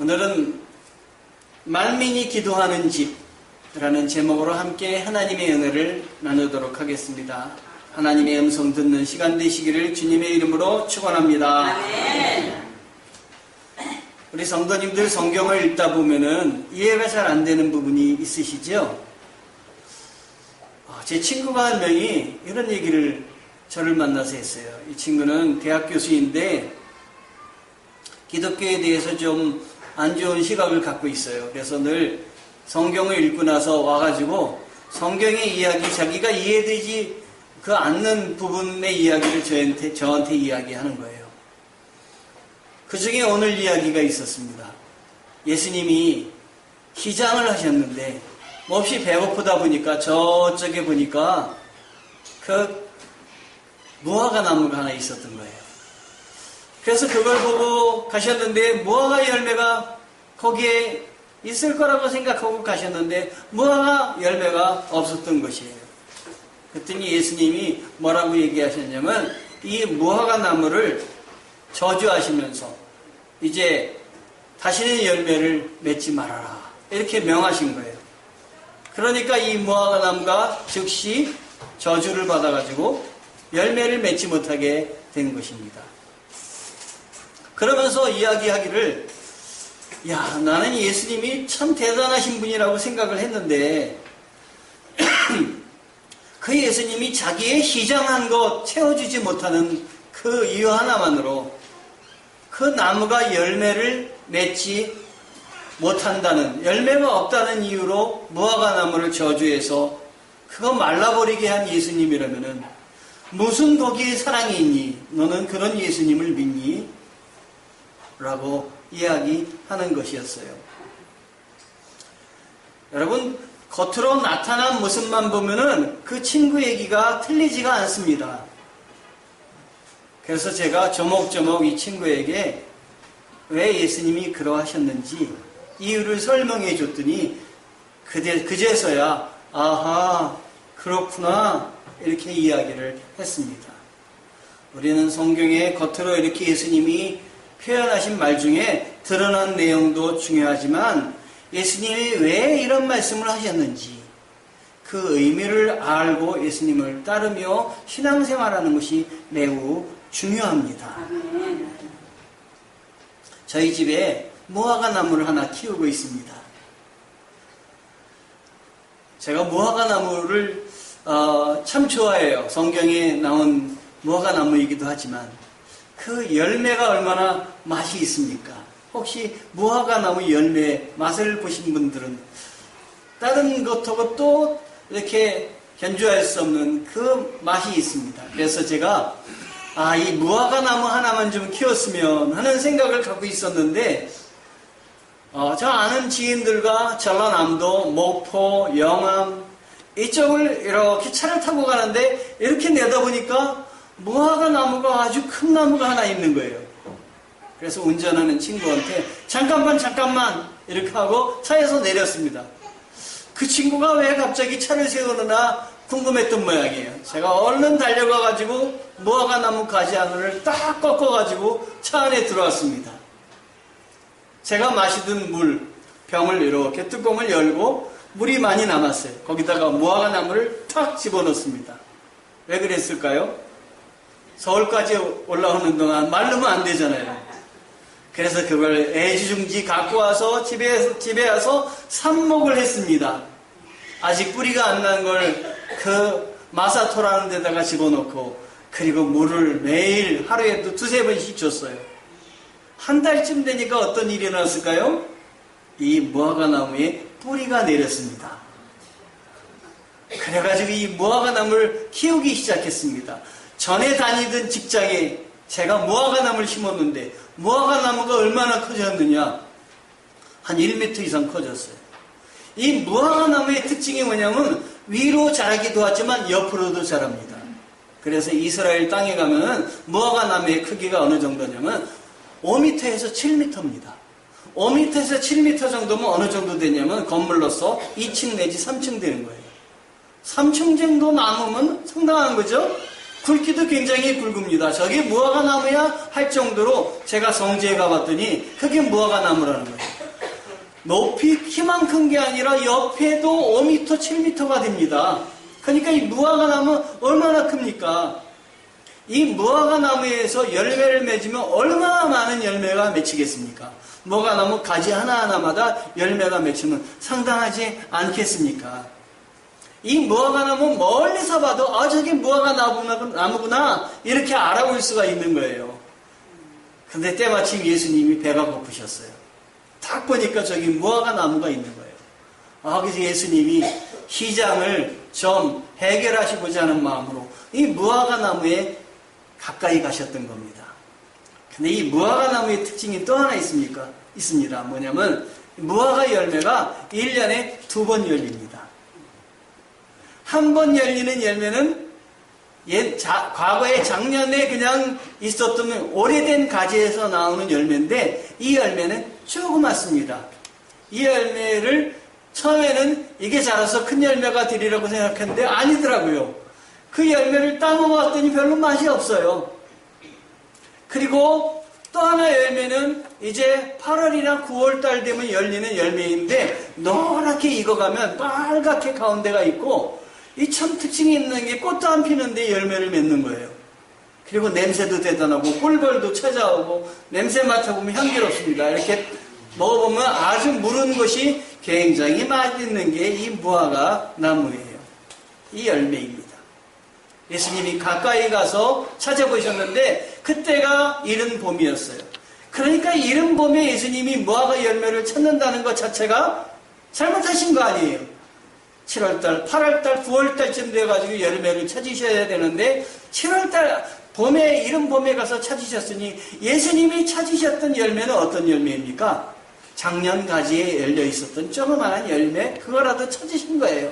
오늘은 만민이 기도하는 집이라는 제목으로 함께 하나님의 은혜를 나누도록 하겠습니다. 하나님의 음성 듣는 시간 되시기를 주님의 이름으로 축원합니다. 아멘. 우리 성도님들 성경을 읽다 보면은 이해가 잘 안 되는 부분이 있으시죠? 제 친구가 한 명이 이런 얘기를 저를 만나서 했어요. 이 친구는 대학 교수인데 기독교에 대해서 좀 안 좋은 시각을 갖고 있어요. 그래서 늘 성경을 읽고 나서 와가지고 성경의 이야기, 자기가 이해되지 않는 부분의 이야기를 저한테 이야기하는 거예요. 그 중에 오늘 이야기가 있었습니다. 예수님이 시장을 하셨는데 몹시 배고프다 보니까 저쪽에 보니까 그 무화과 나무가 하나 있었던 거예요. 그래서 그걸 보고 가셨는데 무화과 열매가 거기에 있을 거라고 생각하고 가셨는데 무화과 열매가 없었던 것이에요. 그랬더니 예수님이 뭐라고 얘기하셨냐면 이 무화과 나무를 저주하시면서 이제 다시는 열매를 맺지 말아라 이렇게 명하신 거예요. 그러니까 이 무화과 나무가 즉시 저주를 받아가지고 열매를 맺지 못하게 된 것입니다. 그러면서 이야기하기를 나는 예수님이 참 대단하신 분이라고 생각을 했는데 그 예수님이 자기의 시장한 것 채워주지 못하는 그 이유 하나만으로 그 나무가 열매를 맺지 못한다는, 열매가 없다는 이유로 무화과 나무를 저주해서 그거 말라버리게 한 예수님이라면은 무슨 거기에 사랑이 있니? 너는 그런 예수님을 믿니? 라고 이야기하는 것이었어요. 여러분, 겉으로 나타난 모습만 보면은 그 친구 얘기가 틀리지가 않습니다. 그래서 제가 조목조목 이 친구에게 왜 예수님이 그러하셨는지 이유를 설명해 줬더니 그제서야 아하 그렇구나 이렇게 이야기를 했습니다. 우리는 성경에 겉으로 이렇게 예수님이 표현하신 말 중에 드러난 내용도 중요하지만 예수님이 왜 이런 말씀을 하셨는지 그 의미를 알고 예수님을 따르며 신앙생활하는 것이 매우 중요합니다. 저희 집에 무화과 나무를 하나 키우고 있습니다. 제가 무화과 나무를 참 좋아해요. 성경에 나온 무화과 나무이기도 하지만 그 열매가 얼마나 맛이 있습니까? 혹시 무화과 나무 열매 맛을 보신 분들은 다른 것하고 또 이렇게 견주할 수 없는 그 맛이 있습니다. 그래서 제가 이 무화과 나무 하나만 좀 키웠으면 하는 생각을 갖고 있었는데 저 아는 지인들과 전라남도, 목포, 영암 이쪽을 이렇게 차를 타고 가는데 이렇게 내다보니까 무화과 나무가 아주 큰 나무가 하나 있는 거예요. 그래서 운전하는 친구한테 잠깐만 이렇게 하고 차에서 내렸습니다. 그 친구가 왜 갑자기 차를 세우느나 궁금했던 모양이에요. 제가 얼른 달려가가지고 무화과 나무 가지 하나를 딱 꺾어가지고 차 안에 들어왔습니다. 제가 마시던 물 병을 이렇게 뚜껑을 열고 물이 많이 남았어요. 거기다가 무화과 나무를 탁 집어넣습니다. 왜 그랬을까요? 서울까지 올라오는 동안 마르면 안 되잖아요. 그래서 그걸 애지중지 갖고 와서 집에 와서 삽목을 했습니다. 아직 뿌리가 안 난 걸 그 마사토라는 데다가 집어넣고 그리고 물을 매일 하루에도 2-3번씩 줬어요. 한 달쯤 되니까 어떤 일이 일어났을까요? 이 무화과 나무에 뿌리가 내렸습니다. 그래가지고 이 무화과 나무를 키우기 시작했습니다. 전에 다니던 직장에 제가 무화과 나무를 심었는데 무화과 나무가 얼마나 커졌느냐? 한 1m 이상 커졌어요. 이 무화과 나무의 특징이 뭐냐면 위로 자라기도 하지만 옆으로도 자랍니다. 그래서 이스라엘 땅에 가면은 무화과 나무의 크기가 어느 정도냐면 5m에서 7m입니다. 5m에서 7m 정도면 어느 정도 되냐면 건물로서 2층 내지 3층 되는 거예요. 3층 정도 나무면 상당한 거죠? 굵기도 굉장히 굵습니다. 저게 무화과 나무야 할 정도로 제가 성지에 가봤더니 그게 무화과 나무라는 거예요. 높이 키만 큰 게 아니라 옆에도 5m, 7m가 됩니다. 그러니까 이 무화과 나무 얼마나 큽니까? 이 무화과 나무에서 열매를 맺으면 얼마나 많은 열매가 맺히겠습니까? 무화과 나무 가지 하나하나마다 열매가 맺히면 상당하지 않겠습니까? 이 무화과 나무 멀리서 봐도 저게 무화과 나무구나 이렇게 알아볼 수가 있는 거예요. 근데 때마침 예수님이 배가 고프셨어요. 딱 보니까 저기 무화과 나무가 있는 거예요. 그래서 예수님이 시장을 좀 해결하시고자 하는 마음으로 이 무화과 나무에 가까이 가셨던 겁니다. 근데 이 무화과 나무의 특징이 또 하나 있습니다. 뭐냐면 무화과 열매가 1년에 2번 열립니다. 한 번 열리는 열매는 과거에 작년에 그냥 있었던 오래된 가지에서 나오는 열매인데 이 열매는 조그맣습니다. 이 열매를 처음에는 이게 자라서 큰 열매가 되리라고 생각했는데 아니더라고요. 그 열매를 따먹어봤더니 별로 맛이 없어요. 그리고 또 하나 열매는 이제 8월이나 9월달 되면 열리는 열매인데 노랗게 익어가면 빨갛게 가운데가 있고 이 참 특징이 있는 게 꽃도 안 피는데 열매를 맺는 거예요. 그리고 냄새도 대단하고 꿀벌도 찾아오고 냄새 맡아보면 향기롭습니다. 이렇게 먹어보면 아주 무른 것이 굉장히 맛있는 게 이 무화과 나무예요. 이 열매입니다. 예수님이 가까이 가서 찾아보셨는데 그때가 이른 봄이었어요. 그러니까 이른 봄에 예수님이 무화과 열매를 찾는다는 것 자체가 잘못하신 거 아니에요. 7월달, 8월달, 9월달쯤 돼가지고 열매를 찾으셔야 되는데 7월달 봄에 이른 봄에 가서 찾으셨으니 예수님이 찾으셨던 열매는 어떤 열매입니까? 작년 가지에 열려 있었던 조그마한 열매 그거라도 찾으신 거예요.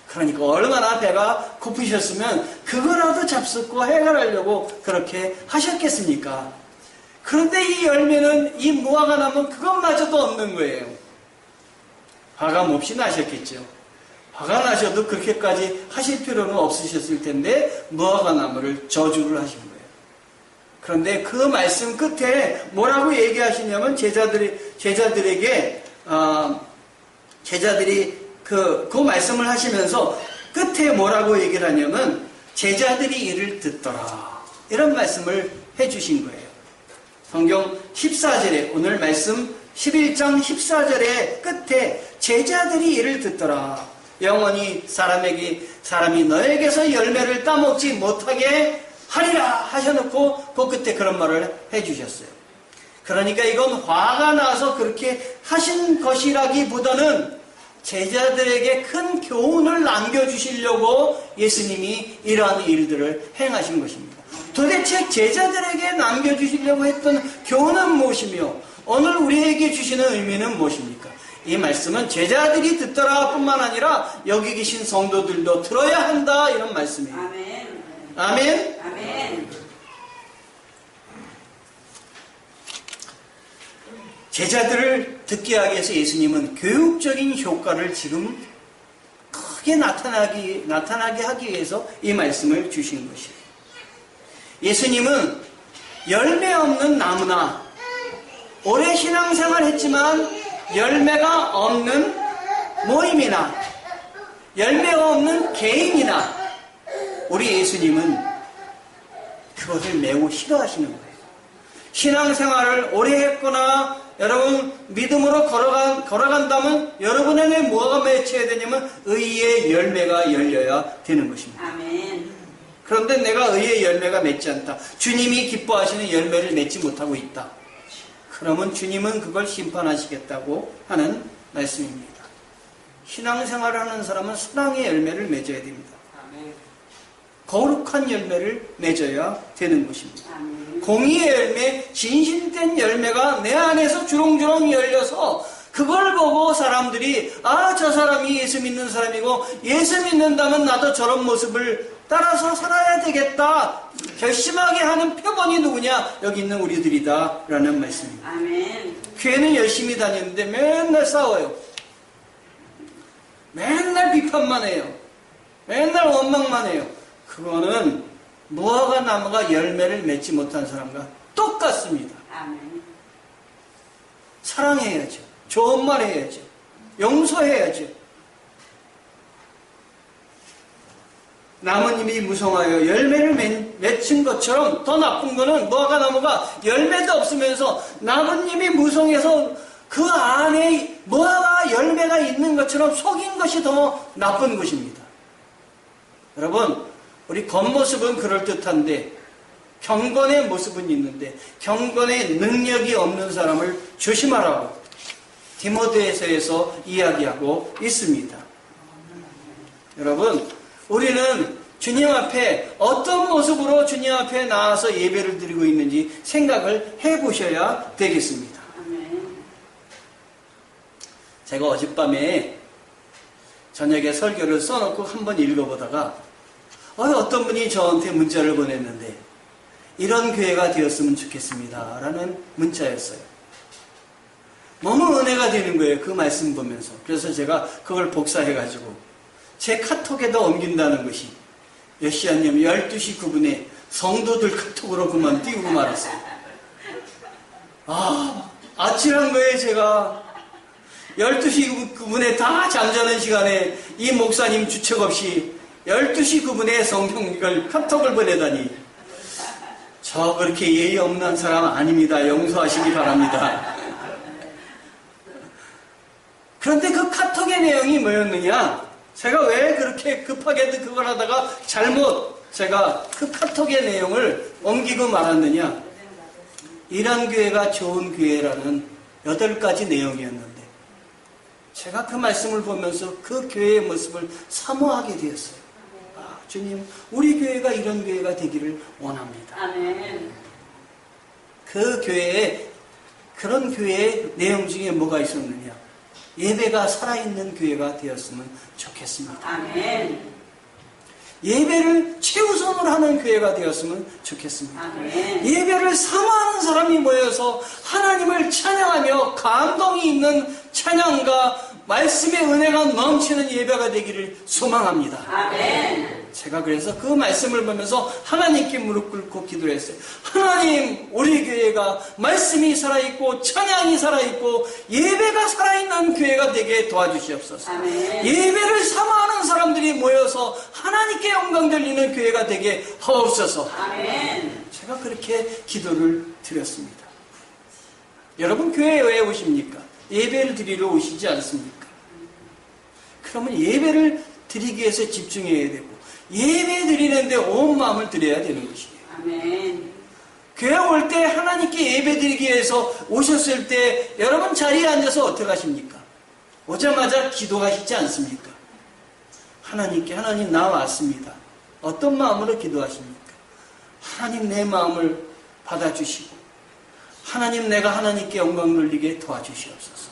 그러니까 얼마나 배가 고프셨으면 그거라도 잡숫고 해결하려고 그렇게 하셨겠습니까? 그런데 이 열매는 이 무화과 나무는 그것마저도 없는 거예요. 화가 몹시 나셨겠죠. 화가 나셔도 그렇게까지 하실 필요는 없으셨을 텐데 무화과 나무를 저주를 하신 거예요. 그런데 그 말씀 끝에 뭐라고 얘기하시냐면 제자들이 그 말씀을 하시면서 끝에 뭐라고 얘기를 하냐면 제자들이 이를 듣더라 이런 말씀을 해주신 거예요. 성경 14절에 오늘 말씀 11장 14절에 끝에 제자들이 이를 듣더라. 영원히 사람이 너에게서 열매를 따먹지 못하게 하리라 하셔놓고 그 끝에 그런 말을 해주셨어요. 그러니까 이건 화가 나서 그렇게 하신 것이라기보다는 제자들에게 큰 교훈을 남겨주시려고 예수님이 이러한 일들을 행하신 것입니다. 도대체 제자들에게 남겨주시려고 했던 교훈은 무엇이며 오늘 우리에게 주시는 의미는 무엇입니까? 이 말씀은 제자들이 듣더라 뿐만 아니라 여기 계신 성도들도 들어야 한다 이런 말씀이에요. 아멘. 아멘. 아멘. 제자들을 듣게 하기 위해서 예수님은 교육적인 효과를 지금 크게 나타나게 하기 위해서 이 말씀을 주신 것이에요. 예수님은 열매 없는 나무나 오래 신앙생활 했지만 열매가 없는 모임이나 열매가 없는 개인이나 우리 예수님은 그것을 매우 싫어하시는 거예요. 신앙생활을 오래 했거나 여러분 믿음으로 걸어간다면 여러분에게 뭐가 맺혀야 되냐면 의의 열매가 열려야 되는 것입니다. 아멘. 그런데 내가 의의 열매가 맺지 않다. 주님이 기뻐하시는 열매를 맺지 못하고 있다. 그러면 주님은 그걸 심판하시겠다고 하는 말씀입니다. 신앙생활을 하는 사람은 사랑의 열매를 맺어야 됩니다. 거룩한 열매를 맺어야 되는 것입니다. 공의의 열매, 진실된 열매가 내 안에서 주렁주렁 열려서 그걸 보고 사람들이 저 사람이 예수 믿는 사람이고 예수 믿는다면 나도 저런 모습을 따라서 살아야 되겠다 결심하게 하는 표본이 누구냐? 여기 있는 우리들이다 라는 말씀입니다. 아멘. 교회는 열심히 다니는데 맨날 싸워요. 맨날 비판만 해요. 맨날 원망만 해요. 그거는 무화과 나무가 열매를 맺지 못한 사람과 똑같습니다. 아멘. 사랑해야죠. 좋은 말 해야죠. 용서해야죠. 나무님이 무성하여 열매를 맺힌 것처럼 더 나쁜 거는 무화과 나무가 열매도 없으면서 나무님이 무성해서 그 안에 무화과 열매가 있는 것처럼 속인 것이 더 나쁜 것입니다. 여러분, 우리 겉모습은 그럴듯한데 경건의 모습은 있는데 경건의 능력이 없는 사람을 조심하라고 디모데서에서 이야기하고 있습니다. 여러분, 우리는 주님 앞에 어떤 모습으로 주님 앞에 나와서 예배를 드리고 있는지 생각을 해보셔야 되겠습니다. 제가 어젯밤에 저녁에 설교를 써놓고 한번 읽어보다가 어떤 분이 저한테 문자를 보냈는데 이런 교회가 되었으면 좋겠습니다 라는 문자였어요. 너무 은혜가 되는 거예요. 그 말씀 보면서. 그래서 제가 그걸 복사해가지고 제 카톡에다 옮긴다는 것이 여시아님 12시 9분에 성도들 카톡으로 그만 띄우고 말았어요. 아찔한 거예요. 제가 12시 9분에 다 잠자는 시간에 이 목사님 주책 없이 12시 9분에 성경을 카톡을 보내다니 저 그렇게 예의 없는 사람 아닙니다. 용서하시기 바랍니다. 그런데 그 카톡의 내용이 뭐였느냐? 제가 왜 그렇게 급하게 그걸 하다가 잘못 제가 그 카톡의 내용을 옮기고 말았느냐? 이런 교회가 좋은 교회라는 8가지 내용이었는데 제가 그 말씀을 보면서 그 교회의 모습을 사모하게 되었어요. 주님, 우리 교회가 이런 교회가 되기를 원합니다. 아멘. 그 교회에 그런 교회의 내용 중에 뭐가 있었느냐? 예배가 살아있는 교회가 되었으면 좋겠습니다. 아멘. 예배를 최우선으로 하는 교회가 되었으면 좋겠습니다. 아멘. 예배를 사모하는 사람이 모여서 하나님을 찬양하며 감동이 있는 찬양과 말씀의 은혜가 넘치는 예배가 되기를 소망합니다. 아멘. 제가 그래서 그 말씀을 보면서 하나님께 무릎 꿇고 기도를 했어요. 하나님, 우리 교회가 말씀이 살아있고 찬양이 살아있고 예배가 살아있는 교회가 되게 도와주시옵소서. 아멘. 예배를 사모하는 사람들이 모여서 하나님께 영광 돌리는 교회가 되게 하옵소서. 아멘. 제가 그렇게 기도를 드렸습니다. 여러분, 교회에 왜 오십니까? 예배를 드리러 오시지 않습니까? 그러면 예배를 드리기 위해서 집중해야 되고 예배 드리는데 온 마음을 드려야 되는 것이에요. 아멘. 교회 올 때 하나님께 예배 드리기 위해서 오셨을 때 여러분 자리에 앉아서 어떻게 하십니까? 오자마자 기도하시지 않습니까? 하나님께 하나님 나 왔습니다. 어떤 마음으로 기도하십니까? 하나님 내 마음을 받아주시고 하나님 내가 하나님께 영광 돌리게 도와주시옵소서.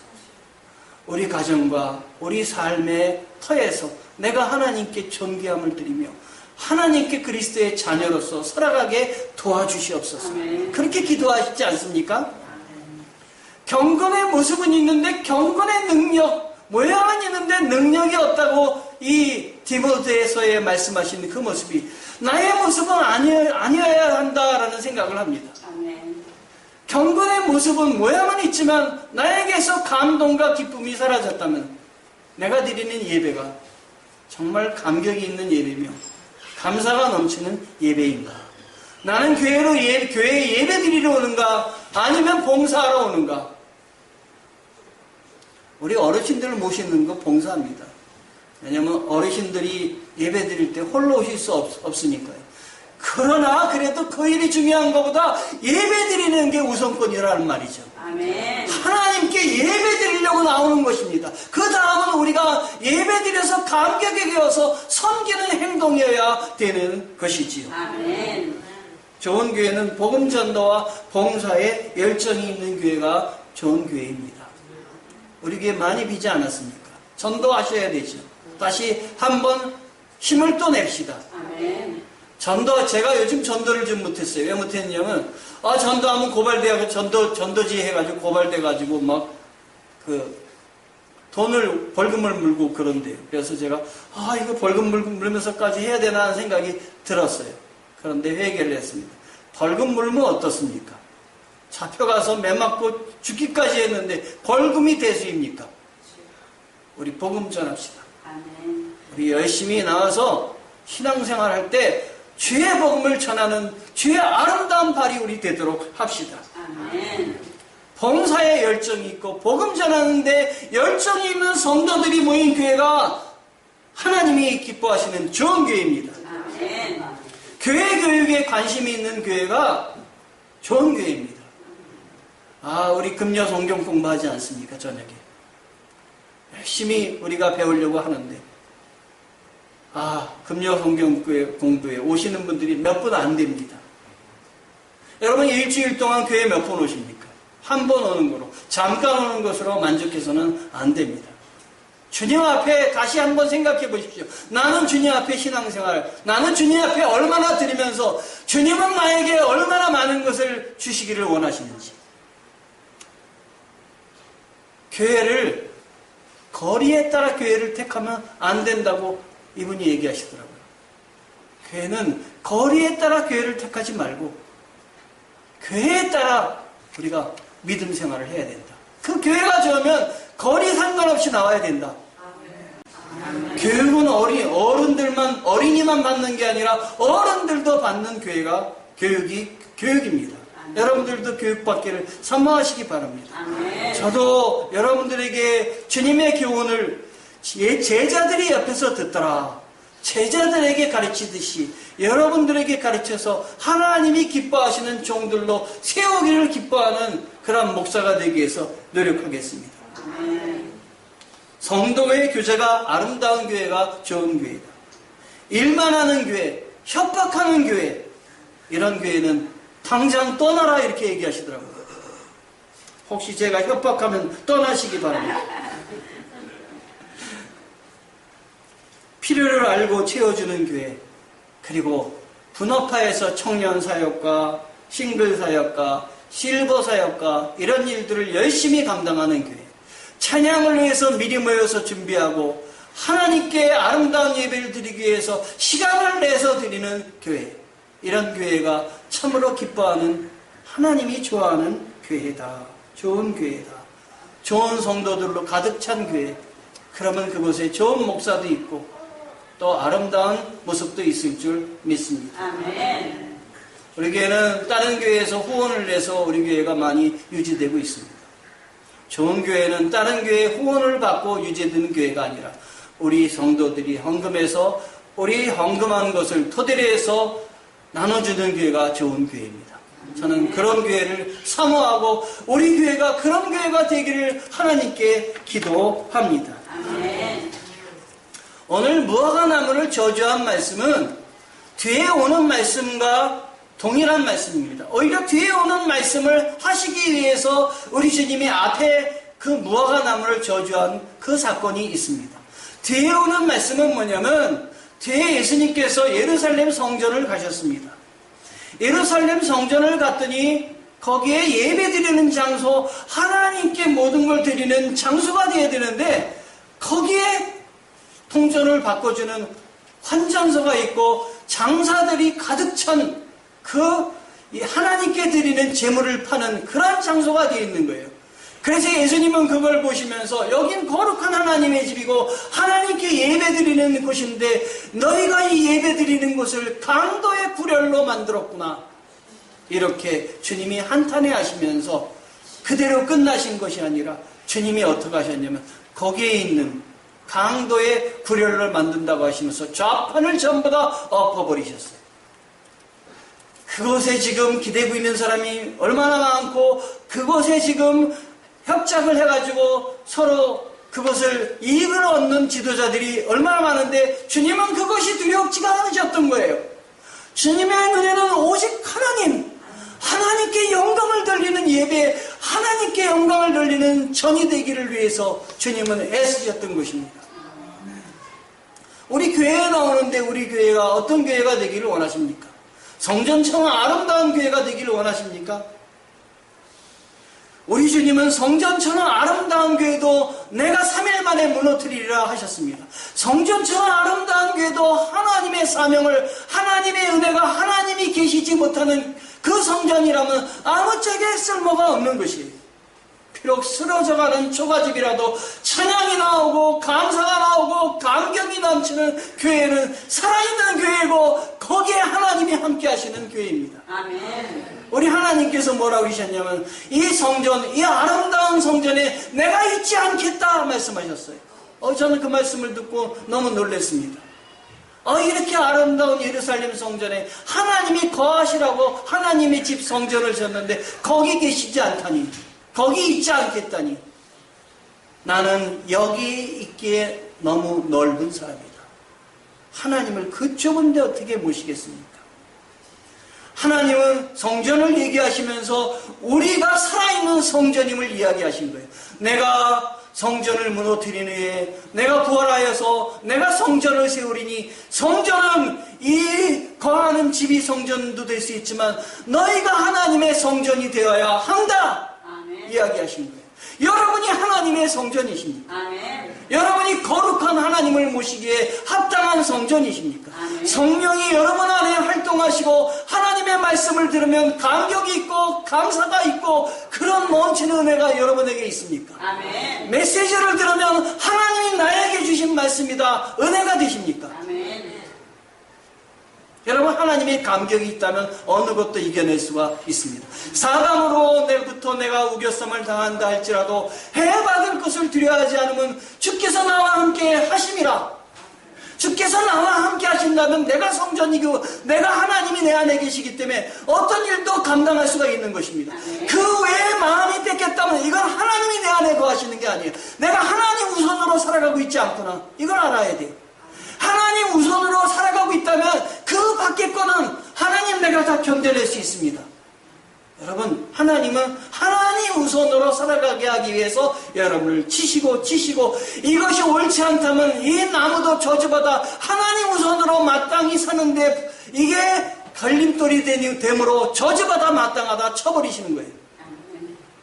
우리 가정과 우리 삶의 터에서 내가 하나님께 존귀함을 드리며 하나님께 그리스도의 자녀로서 살아가게 도와주시옵소서. 아멘. 그렇게 기도하시지 않습니까? 경건의 모습은 있는데 경건의 능력, 모양은 있는데 능력이 없다고 이 디모데서에 말씀하시는 그 모습이 나의 모습은 아니어야 한다라는 생각을 합니다. 아멘. 경건의 모습은 모양은 있지만 나에게서 감동과 기쁨이 사라졌다면 내가 드리는 예배가 정말 감격이 있는 예배며 감사가 넘치는 예배인가? 나는 교회에 예배 드리러 오는가? 아니면 봉사하러 오는가? 우리 어르신들을 모시는 거 봉사합니다. 왜냐하면 어르신들이 예배 드릴 때 홀로 오실 수 없으니까요. 그러나 그래도 그 일이 중요한 것보다 예배 드리는 게 우선권이라는 말이죠. 아멘. 하나님께 예배 드리려고 나오는 것입니다. 그 다음은 우리가 예배 드려서 감격에 겨워서 섬기는 행동이어야 되는 것이지요. 아멘. 좋은 교회는 복음 전도와 봉사에 열정이 있는 교회가 좋은 교회입니다. 우리 교회 많이 비지 않았습니까? 전도하셔야 되죠. 다시 한번 힘을 또 냅시다. 아멘. 제가 요즘 전도를 좀 못했어요. 왜 못했냐면, 전도하면 고발돼가지고, 전도지 해가지고 고발돼가지고, 벌금을 물고 그런데요. 그래서 제가, 이거 벌금 물면서까지 해야 되나 하는 생각이 들었어요. 그런데 회개를 했습니다. 벌금 물면 어떻습니까? 잡혀가서 매 맞고 죽기까지 했는데 벌금이 대수입니까? 우리 복음 전합시다. 아멘. 우리 열심히 나와서 신앙생활 할 때 주의 복음을 전하는 주의 아름다운 발이 우리 되도록 합시다. 아멘. 봉사에 열정이 있고 복음 전하는데 열정이 있는 성도들이 모인 교회가 하나님이 기뻐하시는 좋은 교회입니다. 아멘. 교회 교육에 관심이 있는 교회가 좋은 교회입니다. 우리 금요 성경 공부하지 않습니까? 저녁에 열심히 우리가 배우려고 하는데 금요 성경 공부에 오시는 분들이 몇 분 안 됩니다. 여러분 일주일 동안 교회 몇 번 오십니까? 한 번 오는 거로, 잠깐 오는 것으로 만족해서는 안 됩니다. 주님 앞에 다시 한번 생각해 보십시오. 나는 주님 앞에 신앙생활, 나는 주님 앞에 얼마나 드리면서 주님은 나에게 얼마나 많은 것을 주시기를 원하시는지. 교회를, 거리에 따라 교회를 택하면 안 된다고 이분이 얘기하시더라고요. 교회는 거리에 따라 교회를 택하지 말고 교회에 따라 우리가 믿음 생활을 해야 된다. 그 교회가 좋으면 거리 상관없이 나와야 된다. 교육은 어른들만, 어린이만 받는 게 아니라 어른들도 받는 교회가 교육입니다. 여러분들도 교육받기를 사모하시기 바랍니다. 저도 여러분들에게 주님의 교훈을 제자들이 옆에서 듣더라. 제자들에게 가르치듯이 여러분들에게 가르쳐서 하나님이 기뻐하시는 종들로 세우기를 기뻐하는 그런 목사가 되기 위해서 노력하겠습니다. 성도의 교제가 아름다운 교회가 좋은 교회다. 일만 하는 교회, 협박하는 교회, 이런 교회는 당장 떠나라 이렇게 얘기하시더라고요. 혹시 제가 협박하면 떠나시기 바랍니다. 필요를 알고 채워주는 교회, 그리고 분업화에서 청년 사역과 싱글 사역과 실버 사역과 이런 일들을 열심히 감당하는 교회, 찬양을 위해서 미리 모여서 준비하고 하나님께 아름다운 예배를 드리기 위해서 시간을 내서 드리는 교회, 이런 교회가 참으로 기뻐하는, 하나님이 좋아하는 교회다. 좋은 교회다. 좋은 성도들로 가득 찬 교회. 그러면 그곳에 좋은 목사도 있고 또 아름다운 모습도 있을 줄 믿습니다. 아멘. 우리 교회는 다른 교회에서 후원을 내서 우리 교회가 많이 유지되고 있습니다. 좋은 교회는 다른 교회에 후원을 받고 유지되는 교회가 아니라 우리 성도들이 헌금해서 우리 헌금한 것을 토대로 해서 나눠주는 교회가 좋은 교회입니다. 저는 그런 교회를 사모하고 우리 교회가 그런 교회가 되기를 하나님께 기도합니다. 아멘. 오늘 무화과 나무를 저주한 말씀은 뒤에 오는 말씀과 동일한 말씀입니다. 오히려 뒤에 오는 말씀을 하시기 위해서 우리 주님이 앞에 그 무화과 나무를 저주한 그 사건이 있습니다. 뒤에 오는 말씀은 뭐냐면 뒤에 예수님께서 예루살렘 성전을 가셨습니다. 예루살렘 성전을 갔더니 거기에 예배드리는 장소, 하나님께 모든 걸 드리는 장소가 되어야 되는데 거기에 통전을 바꿔주는 환전소가 있고 장사들이 가득 찬 그 하나님께 드리는 제물을 파는 그런 장소가 되어 있는 거예요. 그래서 예수님은 그걸 보시면서 여긴 거룩한 하나님의 집이고 하나님께 예배드리는 곳인데 너희가 이 예배드리는 곳을 강도의 구렬로 만들었구나. 이렇게 주님이 한탄해 하시면서 그대로 끝나신 것이 아니라 주님이 어떻게 하셨냐면 거기에 있는 강도의 구렬을 만든다고 하시면서 좌판을 전부 다 엎어버리셨어요. 그곳에 지금 기대고 있는 사람이 얼마나 많고 그곳에 지금 협작을 해가지고 서로 그것을 이익을 얻는 지도자들이 얼마나 많은데 주님은 그것이 두렵지가 않으셨던 거예요. 주님의 눈에는 오직 하나님께 영광을 돌리는 예배, 하나님께 영광을 돌리는 전이 되기를 위해서 주님은 애쓰셨던 것입니다. 우리 교회에 나오는데 우리 교회가 어떤 교회가 되기를 원하십니까? 성전처럼 아름다운 교회가 되기를 원하십니까? 우리 주님은 성전처럼 아름다운 교회도 내가 3일 만에 무너뜨리리라 하셨습니다. 성전처럼 아름다운 교회도 하나님의 사명을, 하나님의 은혜가 하나님이 계시지 못하는 그 성전이라면 아무짝에 쓸모가 없는 것이에요. 비록 쓰러져가는 초가집이라도 찬양이 나오고 감사가 나오고 감격이 넘치는 교회는 살아있는 교회고 거기에 하나님이 함께 하시는 교회입니다. 아멘. 우리 하나님께서 뭐라고 하셨냐면 이 성전, 이 아름다운 성전에 내가 있지 않겠다 말씀하셨어요. 저는 그 말씀을 듣고 너무 놀랐습니다. 이렇게 아름다운 예루살렘 성전에 하나님이 거하시라고 하나님의 집 성전을 졌는데 거기 계시지 않다니, 거기 있지 않겠다니. 나는 여기 있기에 너무 넓은 사람이다. 하나님을 그 좁은 데 어떻게 모시겠습니까? 하나님은 성전을 얘기하시면서 우리가 살아있는 성전임을 이야기하신 거예요. 내가 성전을 무너뜨린 후에 내가 부활하여서 내가 성전을 세우리니, 성전은 이 거하는 집이 성전도 될 수 있지만 너희가 하나님의 성전이 되어야 한다. 아멘. 이야기하신 거예요. 여러분이 하나님의 성전이십니까? 아멘. 여러분이 거룩한 하나님을 모시기에 합당한 성전이십니까? 아멘. 성령이 여러분 안에 활동하시고 하나님의 말씀을 들으면 감격이 있고 감사가 있고 그런 넘치는 은혜가 여러분에게 있습니까? 아멘. 메시지를 들으면 하나님이 나에게 주신 말씀이다, 은혜가 되십니까? 아멘. 여러분, 하나님의 감격이 있다면 어느 것도 이겨낼 수가 있습니다. 사람으로 내부터 내가 우겨쌈을 당한다 할지라도 해받을 것을 두려워하지 않으면 주께서 나와 함께 하심이라. 주께서 나와 함께 하신다면 내가 성전이고 내가 하나님이 내 안에 계시기 때문에 어떤 일도 감당할 수가 있는 것입니다. 그 외에 마음이 뺏겼다면 이건 하나님이 내 안에 거하시는 게 아니에요. 내가 하나님 우선으로 살아가고 있지 않구나, 이걸 알아야 돼요. 하나님 우선으로 살아가고 있다면 그 밖의 거는 하나님 내가 다 견뎌낼 수 있습니다. 여러분, 하나님은 하나님 우선으로 살아가게 하기 위해서 여러분을 치시고 이것이 옳지 않다면 이 나무도 저주받아 하나님 우선으로 마땅히 사는데 이게 걸림돌이 됨으로 저주받아 마땅하다 쳐버리시는 거예요.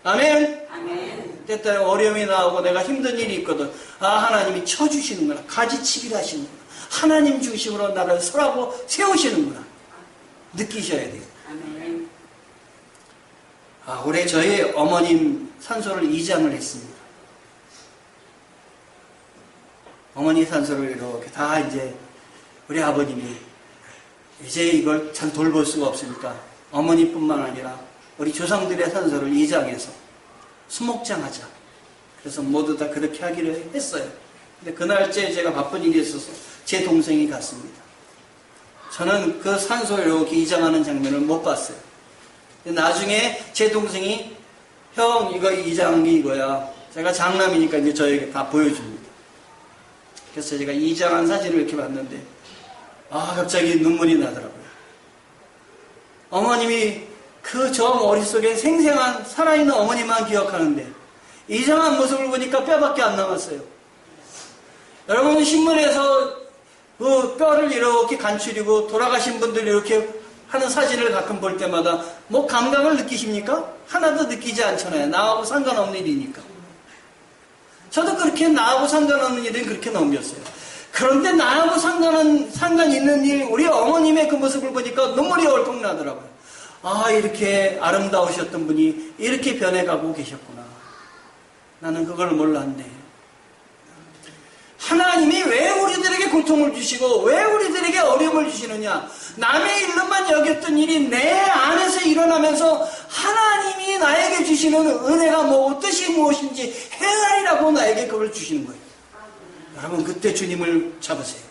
아멘. 아멘. 때때로 어려움이 나오고 내가 힘든 일이 있거든. 하나님이 쳐주시는구나, 가지치기를 하시는구나, 하나님 중심으로 나를 설하고 세우시는구나 느끼셔야 돼요. 아멘. 올해 저희 어머님 산소를 2장을 했습니다. 어머니 산소를 이렇게 다 이제 우리 아버님이 이제 이걸 잘 돌볼 수가 없으니까 어머니뿐만 아니라 우리 조상들의 산소를 2장해서 수목장 하자. 그래서 모두 다 그렇게 하기로 했어요. 근데 그날째 제가 바쁜 일이 있어서 제 동생이 갔습니다. 저는 그 산소를 이렇게 이장하는 장면을 못 봤어요. 나중에 제 동생이 형 이거 이장한 게 이거야. 제가 장남이니까 이제 저에게 다 보여줍니다. 그래서 제가 이장한 사진을 이렇게 봤는데 갑자기 눈물이 나더라고요. 어머님이 그 저 머릿속에 생생한 살아있는 어머니만 기억하는데 이장한 모습을 보니까 뼈밖에 안 남았어요. 여러분, 신문에서 그 뼈를 이렇게 간추리고 돌아가신 분들 이렇게 하는 사진을 가끔 볼 때마다 뭐 감각을 느끼십니까? 하나도 느끼지 않잖아요. 나하고 상관없는 일이니까. 저도 그렇게 나하고 상관없는 일은 그렇게 넘겼어요. 그런데 나하고 상관 있는 일, 우리 어머님의 그 모습을 보니까 눈물이 덜컥 나더라고요. 이렇게 아름다우셨던 분이 이렇게 변해가고 계셨구나. 나는 그걸 몰랐네. 하나님이 왜 우리들에게 고통을 주시고 왜 우리들에게 어려움을 주시느냐? 남의 일로만 여겼던 일이 내 안에서 일어나면서 하나님이 나에게 주시는 은혜가 뜻이 무엇인지 헤아리라고 나에게 그걸 주시는 거예요. 여러분, 그때 주님을 잡으세요.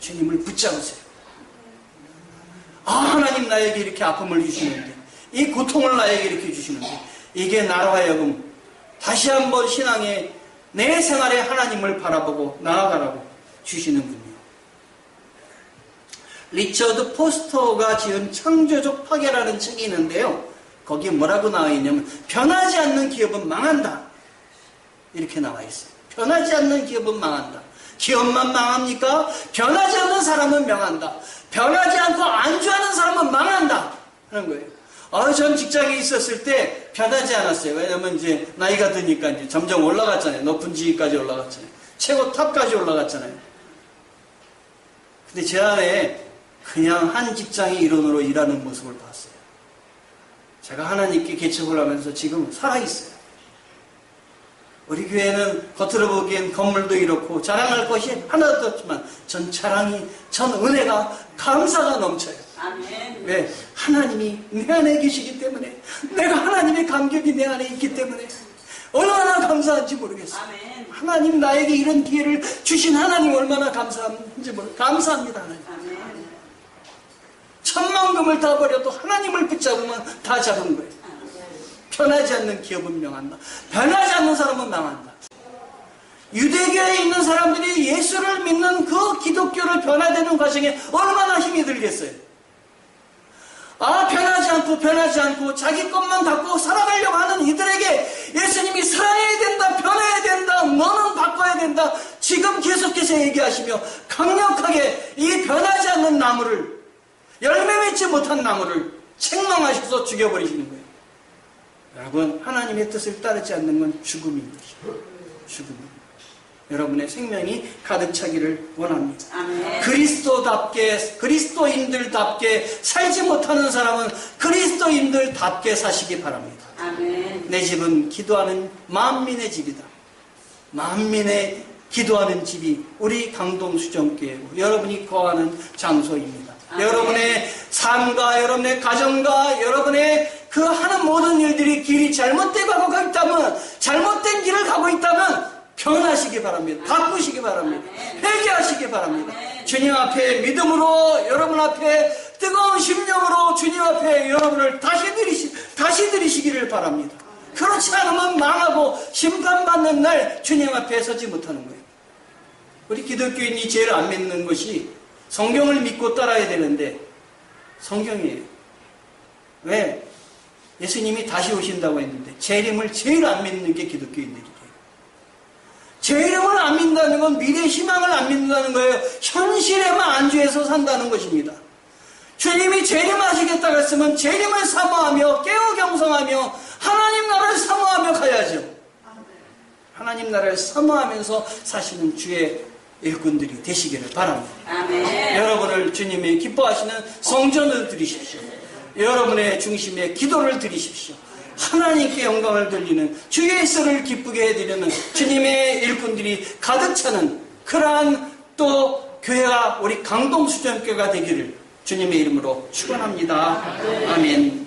주님을 붙잡으세요. 하나님 나에게 이렇게 아픔을 주시는데, 이 고통을 나에게 이렇게 주시는데, 이게 나로 하여금 다시 한번 신앙에 내 생활에 하나님을 바라보고 나아가라고 주시는군요. 리처드 포스터가 지은 창조적 파괴라는 책이 있는데요. 거기에 뭐라고 나와 있냐면 변하지 않는 기업은 망한다. 이렇게 나와 있어요. 변하지 않는 기업은 망한다. 기업만 망합니까? 변하지 않는 사람은 망한다. 변하지 않고 안주하는 사람은 망한다. 하는 거예요. 전 직장에 있었을 때 변하지 않았어요. 왜냐면 이제 나이가 드니까 이제 점점 올라갔잖아요. 높은 지위까지 올라갔잖아요. 최고 탑까지 올라갔잖아요. 근데 제 안에 그냥 한 직장의 일원으로 일하는 모습을 봤어요. 제가 하나님께 개척을 하면서 지금 살아있어요. 우리 교회는 겉으로 보기엔 건물도 이렇고 자랑할 것이 하나도 없지만 전 은혜가 감사가 넘쳐요. 아멘. 왜? 하나님이 내 안에 계시기 때문에, 내가 하나님의 감격이 내 안에 있기 때문에 얼마나 감사한지 모르겠어요. 아멘. 하나님 나에게 이런 기회를 주신 하나님 얼마나 감사한지 감사합니다. 하나님. 아멘. 천만금을 다 버려도 하나님을 붙잡으면 다 잡은 거예요. 변하지 않는 기업은 명한다. 변하지 않는 사람은 망한다. 유대교에 있는 사람들이 예수를 믿는 그 기독교를 변화되는 과정에 얼마나 힘이 들겠어요. 변하지 않고 자기 것만 갖고 살아가려고 하는 이들에게 예수님이 살아야 된다, 변해야 된다, 너는 바꿔야 된다. 지금 계속해서 얘기하시며 강력하게 이 변하지 않는 나무를, 열매 맺지 못한 나무를 책망하셔서 죽여버리시는 거예요. 여러분, 하나님의 뜻을 따르지 않는 건 죽음인 것이에요. 죽음입니다. 여러분의 생명이 가득 차기를 원합니다. 아멘. 그리스도인들답게 살지 못하는 사람은 그리스도인들답게 사시기 바랍니다. 아멘. 내 집은 기도하는 만민의 집이다. 만민의 기도하는 집이 우리 강동수정교회고 여러분이 거하는 장소입니다. 아멘. 여러분의 삶과 여러분의 가정과 여러분의 그 하는 모든 일들이 길이 잘못된 길을 가고 있다면 변하시기 바랍니다. 바꾸시기 바랍니다. 회개하시기 바랍니다. 주님 앞에 믿음으로, 여러분 앞에 뜨거운 심령으로 주님 앞에 여러분을 다시 들이시기를 바랍니다. 그렇지 않으면 망하고 심판받는 날 주님 앞에 서지 못하는 거예요. 우리 기독교인이 제일 안 믿는 것이 성경을 믿고 따라야 되는데 성경이에요. 왜? 예수님이 다시 오신다고 했는데 재림을 제일 안 믿는 게 기독교인들이에요. 재림을 안 믿는다는 건 미래 희망을 안 믿는다는 거예요. 현실에만 안주해서 산다는 것입니다. 주님이 재림하시겠다고 했으면 재림을 사모하며 깨어 경성하며 하나님 나라를 사모하며 가야죠. 하나님 나라를 사모하면서 사시는 주의 일꾼들이 되시기를 바랍니다. 아멘. 여러분을 주님이 기뻐하시는 성전을 드리십시오. 여러분의 중심에 기도를 드리십시오. 하나님께 영광을 돌리는 주 예수를 기쁘게 해드리는 주님의 일꾼들이 가득 차는 그러한 또 교회가 우리 강동수전교회가 되기를 주님의 이름으로 축원합니다. 아멘.